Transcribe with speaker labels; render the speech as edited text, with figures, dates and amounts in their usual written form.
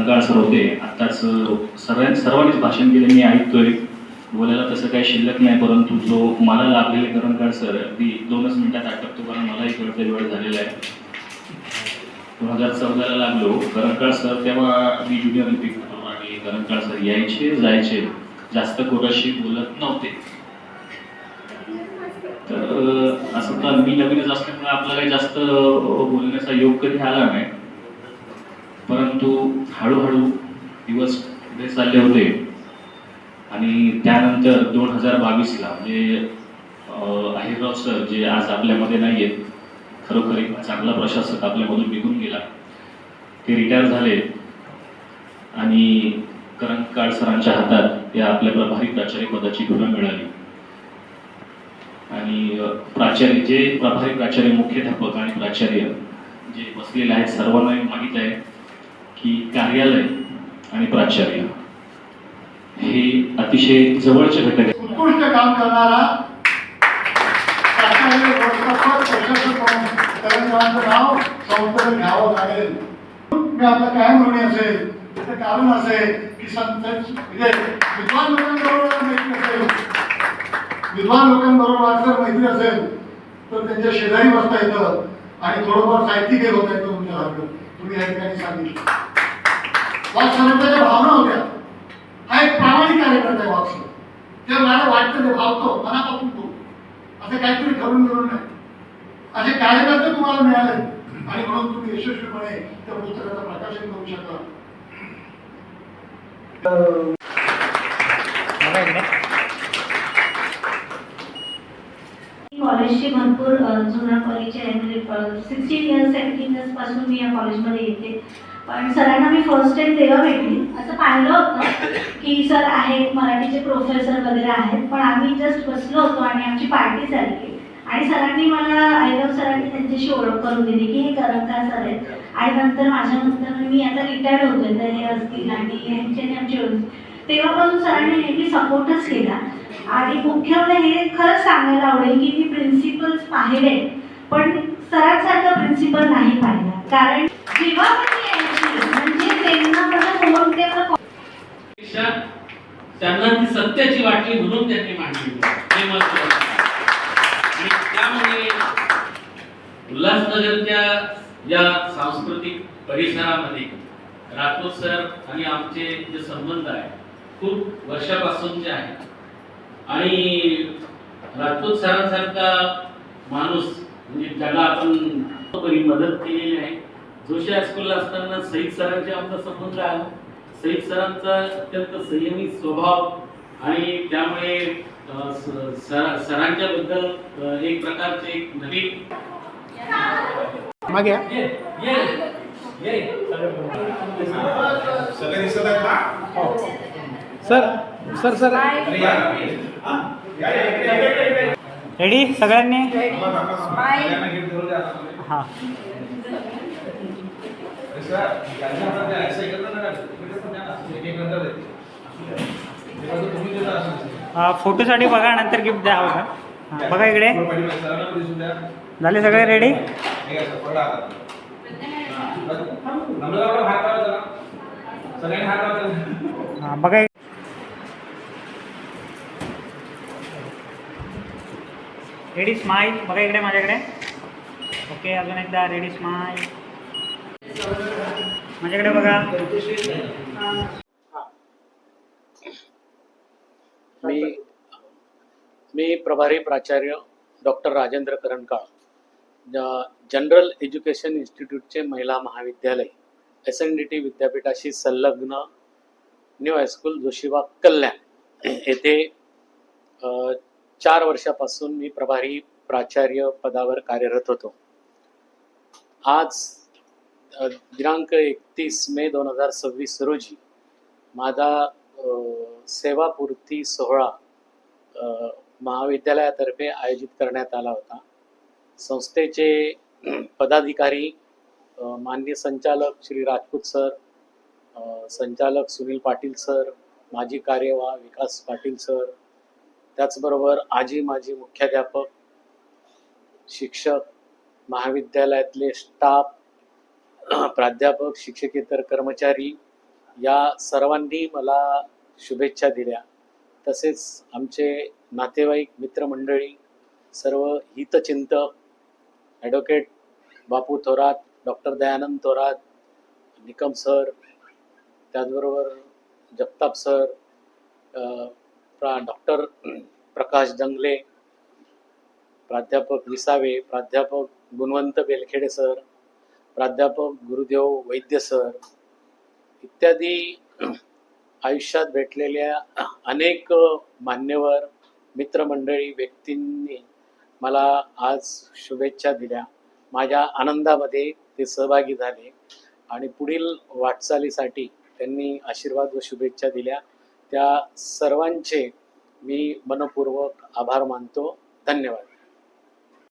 Speaker 1: करंकाळ sir होते. आत्ताच सर्वांनीच भाषण केले, मी ऐकतोय. बोलायला तसं काही शिल्लक नाही, परंतु जो मला लाभलेले करंकाळ सर अगदी 2च मिनिटात आटपतो, कारण मलाही कळते वेळ झालेला आहे. 2014ला लागलो करंकाळ सर, तेव्हा मी ज्युनियर ऑलिम्पिक होतो आणि करंकाळ सर यायचे जायचे, जास्त कोणाशी बोलत नव्हते. तर असं तर मी नवीनच असल्यामुळे आपला काही जास्त बोलण्याचा योग कधी आला नाही, परंतु हळूहळू दिवस पुढे चालले होते. आणि त्यानंतर 2022ला म्हणजे अहिरराव सर, जे आज आपल्यामध्ये नाही आहेत, खरोखर एक चांगला प्रशासक आपल्यामधून निघून गेला, ते रिटायर झाले आणि करंकाळ सरांच्या हातात या आपल्या प्रभारी प्राचार्य पदाची धुरा मिळाली. आणि प्राचार्य, जे प्रभारी प्राचार्य, मुख्याध्यापक आणि प्राचार्य जे बसलेले आहेत, सर्वांना माहीत आहे की कार्यालय आणि प्राचार्य हे अतिशय जवळचे घटक आहेत.
Speaker 2: उत्कृष्ट काम करणारा प्राचार्य, व्यवस्थापक, प्रशासक म्हणून करंकाळांचं नाव संस्थेने घ्यावं लागेल. मी आपलं कायम ऋणी असेल. त्याचं कारण असेल की म्हणजे विद्वान लोकांबरोबर मैत्री असेल, विद्वान लोकांबरोबर जर मैत्री असेल तर त्यांच्या शेजारी बसता येतं आणि थोडंफार साहित्य घेत होता येतं. तुमच्यासारखं तुम्ही या ठिकाणी सांगितलं. वाघ सरांच्या भावना होत्या. हा एक प्रामाणिक कार्यकर्ता आहे वाघ सर. ते मला वाटतं, ते भावतो मनापासून तो, असं काहीतरी ठरून मिळून नाही. असे कार्यकर्ते तुम्हाला मिळाले आणि म्हणून तुम्ही यशस्वीपणे त्या पुस्तकाचं प्रकाशन करू शकता.
Speaker 3: कॉलेजची भरपूर जुना परिचय आहे. म्हणजे 16 इयर्स 17 इयर्स पासून मी या कॉलेजमध्ये येते. पण सरांना मी फर्स्ट टाइम तेव्हा भेटली. असं पाहिलं होतं की सर आहेत, मराठीचे प्रोफेसर वगैरे आहेत, पण आम्ही जस्ट बसलो होतो आणि आमची पार्टी झाली आणि सरांनी मला, आयलव सरांनी त्यांच्याशी ओळख करून दिली की हे करंकाळ सर आहेत. आणि नंतर माझ्यानंतर मी आता रिटायर्ड होते तर हे असतील आणि ह्यांच्याने आमची ओळख. तेव्हापासून सरांनी नेहमी सपोर्टच केला. आणि मुख्य म्हणजे हे खरंच सांगायला आवडेल की मी प्रिन्सिपल्स पाहिले, पण सरांसारखा प्रिन्सिपल नाही पाहिला. कारण जेव्हा पण यायची म्हणजे त्यांना मला फोन केला,
Speaker 4: त्यांना ती सत्याची वाटली म्हणून त्यांनी मांडली. हे महत्त्वाचं. आणि त्यामुळे उल्हासनगरच्या या सांस्कृतिक परिसरामध्ये राठोड सर आणि आमचे जे संबंध आहे खूप वर्षापासूनचे आहेत. आणि राठोड सरांसारखा माणूस म्हणजे ज्याला आपण बरी मदत केलेली आहे. जोशी हायस्कूलला असताना सईद सरांचे आमचा संबंध आहे. सईद सरांचा अत्यंत संयमी स्वभाव आणि त्यामुळे सरांच्या बद्दल एक प्रकारचे एक नवीन
Speaker 2: मागे
Speaker 5: सर सर सर रेडी सगळ्यांनी? हां फोटोसाठी बघा, नंतर गिफ्ट द्या. हां बघा इकडे. झाले सगळे रेडी? हां बघा. Ready smile. बघा इकडे माझ्याकडे. ओके, अजून एकदा रेडी स्माईल. माझ्याकडे बघा.
Speaker 4: मी प्रभारी प्राचार्य डॉक्टर राजेंद्र करंकाळ, जनरल एज्युकेशन इन्स्टिट्यूटचे महिला महाविद्यालय SNDT विद्यापीठाशी संलग्न न्यू हायस्कूल जोशीबाग कल्याण येथे 4 वर्षापासून मी प्रभारी प्राचार्य पदावर कार्यरत होतो. आज दिनांक 31 मे 2026 रोजी माझा सेवापूर्ती सोहळा महाविद्यालयातर्फे आयोजित करण्यात आला होता. संस्थेचे पदाधिकारी माननीय संचालक श्री राजपूत सर, संचालक सुनील पाटील सर, माजी कार्यवाह विकास पाटील सर, त्याचबरोबर आजी माजी मुख्याध्यापक, शिक्षक, महाविद्यालयातले स्टाफ, प्राध्यापक, शिक्षकेतर कर्मचारी
Speaker 6: या सर्वांनी मला शुभेच्छा दिल्या. तसेच आमचे नातेवाईक मित्रमंडळी, सर्व हितचिंतक, ॲडव्होकेट बापू थोरात, डॉक्टर दयानंद थोरात, निकम सर, त्याचबरोबर जगताप सर, डॉक्टर प्रकाश दंगले, प्राध्यापक विसावे, प्राध्यापक गुणवंत बेलखेडे सर, प्राध्यापक गुरुदेव वैद्य सर इत्यादी आयुष्यात भेटलेल्या अनेक मान्यवर मित्रमंडळी व्यक्तींनी मला आज शुभेच्छा दिल्या. माझ्या आनंदामध्ये ते सहभागी झाले आणि पुढील वाटचालीसाठी त्यांनी आशीर्वाद व शुभेच्छा दिल्या. त्या सर्वांचे मी मनपूर्वक आभार मानतो. धन्यवाद.